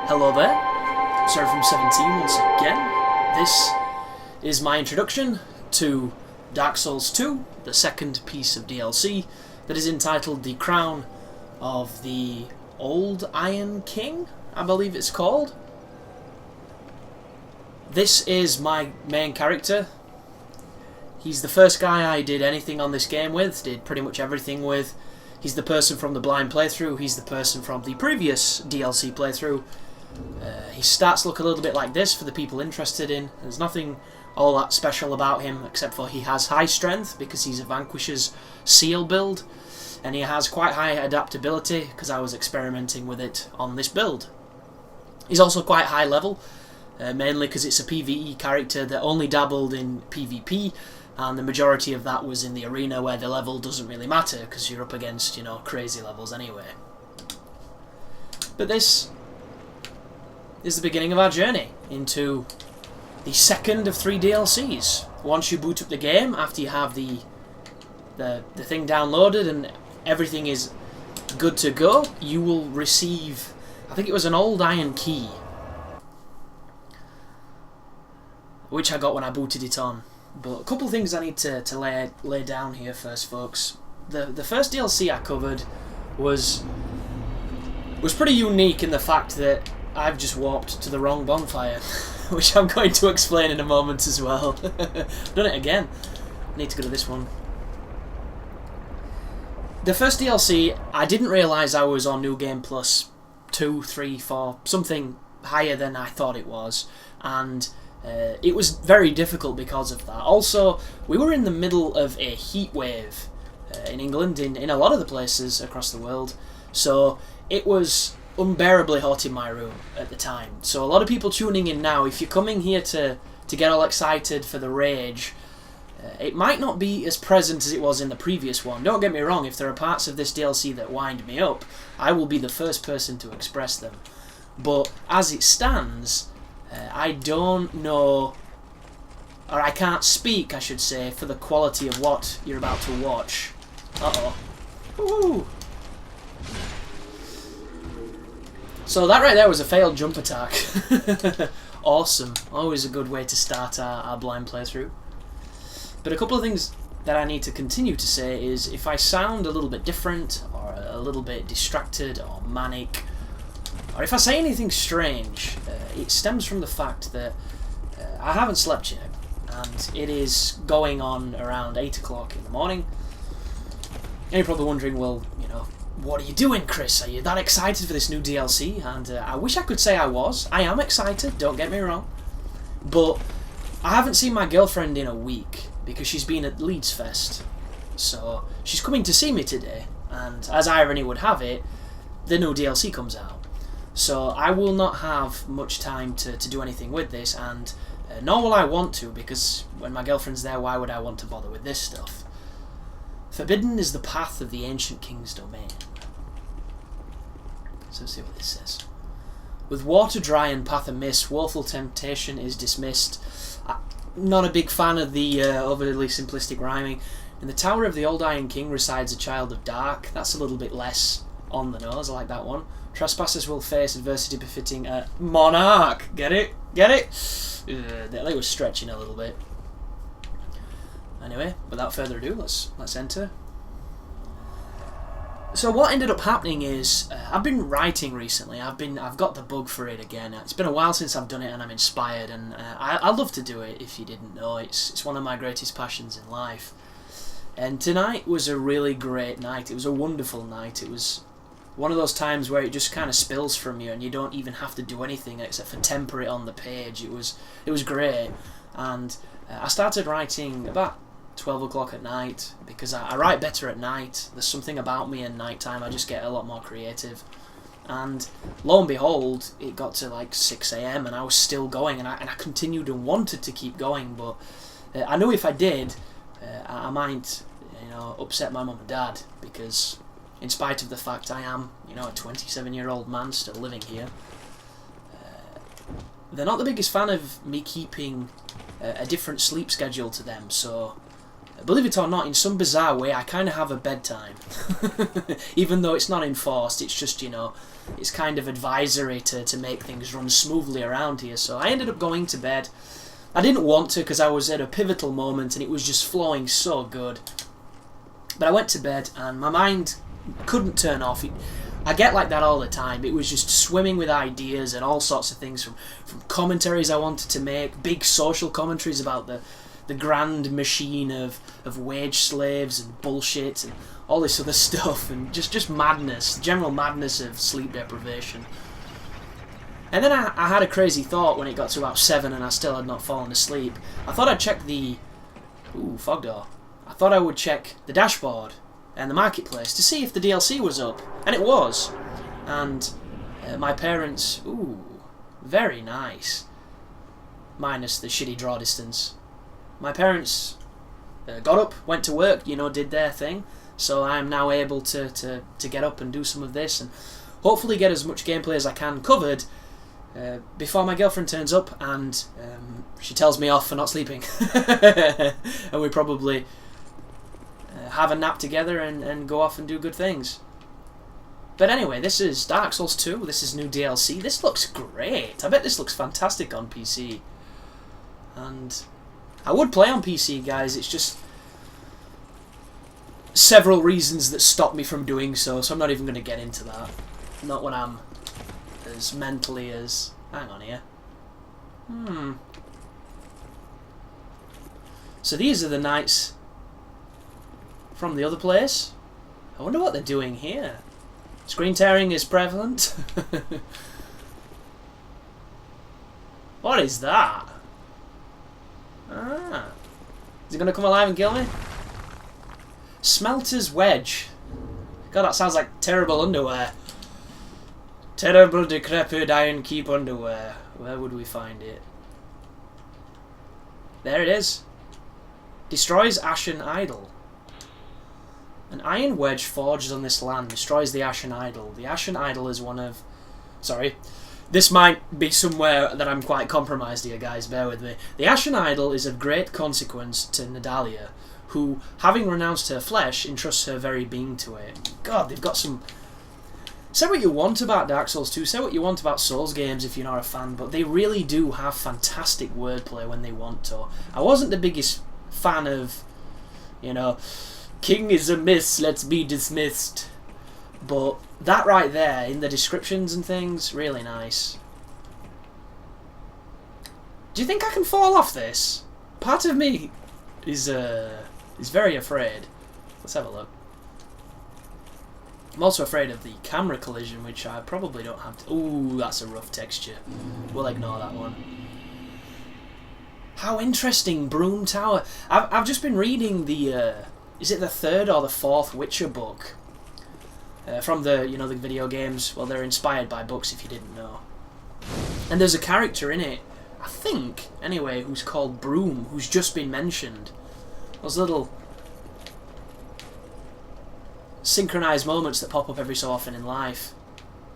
Hello there, Sorry from 17 once again. This is my introduction to Dark Souls 2, the second piece of DLC that is entitled The Crown of the Old Iron King, I believe it's called. This is my main character. He's the first guy I did anything on this game with, did pretty much everything with. He's the person from the blind playthrough, he's the person from the previous DLC playthrough. His stats look a little bit like this for the people interested in. There's nothing all that special about him except for he has high strength because he's a Vanquisher's Seal build, and he has quite high adaptability because I was experimenting with it on this build. He's also quite high level, mainly because it's a PvE character that only dabbled in PvP, and the majority of that was in the arena where the level doesn't really matter because you're up against, you know, crazy levels anyway. But this is the beginning of our journey into the second of 3 DLCs. Once you boot up the game, after you have the thing downloaded and everything is good to go, you will receive, I think it was an old iron key, which I got when I booted it on. But a couple of things I need to lay down here first, folks. The first DLC I covered was pretty unique in the fact that I've just warped to the wrong bonfire, which I'm going to explain in a moment as well. Done it again. I need to go to this one. The first DLC, I didn't realise I was on New Game Plus 2, 3, 4, something higher than I thought it was, and it was very difficult because of that. Also, we were in the middle of a heat wave in England, in a lot of the places across the world, so it was unbearably hot in my room at the time. So a lot of people tuning in now, if you're coming here to get all excited for the rage, it might not be as present as it was in the previous one. Don't get me wrong, if there are parts of this DLC that wind me up, I will be the first person to express them. But as it stands, I don't know, or I can't speak, I should say, for the quality of what you're about to watch. Uh-oh. Woo! So that right there was a failed jump attack. Awesome. Always a good way to start our blind playthrough. But a couple of things that I need to continue to say is, if I sound a little bit different, or a little bit distracted, or manic, or if I say anything strange, it stems from the fact that I haven't slept yet, and it is going on around 8 o'clock in the morning. And you're probably wondering, well, you know, what are you doing, Chris? Are you that excited for this new DLC? And I wish I could say I was. I am excited, don't get me wrong. But I haven't seen my girlfriend in a week because she's been at Leeds Fest. So she's coming to see me today, and as irony would have it, the new DLC comes out. So I will not have much time to do anything with this, and nor will I want to, because when my girlfriend's there, why would I want to bother with this stuff? Forbidden is the path of the ancient king's domain. So let's see what this says. With water dry and path amiss, woeful temptation is dismissed. Not a big fan of the overly simplistic rhyming. In the tower of the old Iron King resides a child of dark. That's a little bit less on the nose, I like that one. Trespassers will face adversity befitting a monarch. Get it? Get it? They were stretching a little bit. Anyway, without further ado, let's enter. So what ended up happening is, I've been writing recently. I've got the bug for it again. It's been a while since I've done it, and I'm inspired, and I love to do it. If you didn't know, it's one of my greatest passions in life. And tonight was a really great night. It was a wonderful night. It was one of those times where it just kind of spills from you, and you don't even have to do anything except for temper it on the page. It was great, and I started writing about 12 o'clock at night because I write better at night. There's something about me in night time, I just get a lot more creative. And lo and behold, it got to like 6 AM and I was still going, and I continued and wanted to keep going, but I knew if I did, I might, you know, upset my mum and dad, because in spite of the fact I am, you know, a 27-year-old man still living here, they're not the biggest fan of me keeping a different sleep schedule to them. So believe it or not, in some bizarre way, I kind of have a bedtime. Even though it's not enforced, it's just, you know, it's kind of advisory to make things run smoothly around here. So I ended up going to bed. I didn't want to because I was at a pivotal moment and it was just flowing so good. But I went to bed and my mind couldn't turn off. I get like that all the time. It was just swimming with ideas and all sorts of things, from commentaries I wanted to make, big social commentaries about the grand machine of wage slaves and bullshit and all this other stuff, and just madness, general madness of sleep deprivation. And then I had a crazy thought when it got to about 7 and I still had not fallen asleep. I thought I'd check the... Ooh, fog door. I thought I would check the dashboard and the marketplace to see if the DLC was up. And it was. And my parents... Ooh, very nice. Minus the shitty draw distance. My parents got up, went to work, you know, did their thing. So I'm now able to get up and do some of this and hopefully get as much gameplay as I can covered before my girlfriend turns up and she tells me off for not sleeping. And we probably have a nap together and go off and do good things. But anyway, this is Dark Souls 2. This is new DLC. This looks great. I bet this looks fantastic on PC. And I would play on PC, guys. It's just several reasons that stop me from doing so I'm not even going to get into that. Not when I'm as mentally as... Hang on here. So these are the knights from the other place. I wonder what they're doing here. Screen tearing is prevalent. What is that? Ah. Is it going to come alive and kill me? Smelter's Wedge. God, that sounds like terrible underwear. Terrible, decrepit, iron keep underwear. Where would we find it? There it is. Destroys Ashen Idol. An iron wedge forged on this land destroys the Ashen Idol. The Ashen Idol is one of... Sorry. This might be somewhere that I'm quite compromised here, guys. Bear with me. The Ashen Idol is of great consequence to Nadalia, who, having renounced her flesh, entrusts her very being to it. God, they've got some... Say what you want about Dark Souls 2, say what you want about Souls games if you're not a fan, but they really do have fantastic wordplay when they want to. I wasn't the biggest fan of, you know, King is amiss, let's be dismissed. But that right there, in the descriptions and things, really nice. Do you think I can fall off this? Part of me is very afraid. Let's have a look. I'm also afraid of the camera collision, which I probably don't have to... Ooh, that's a rough texture. We'll ignore that one. How interesting, Broom Tower. I've just been reading the... is it the 3rd or the 4th Witcher book? From the, you know, the video games. Well, they're inspired by books, if you didn't know. And there's a character in it, I think, anyway, who's called Broom, who's just been mentioned. Those little synchronized moments that pop up every so often in life.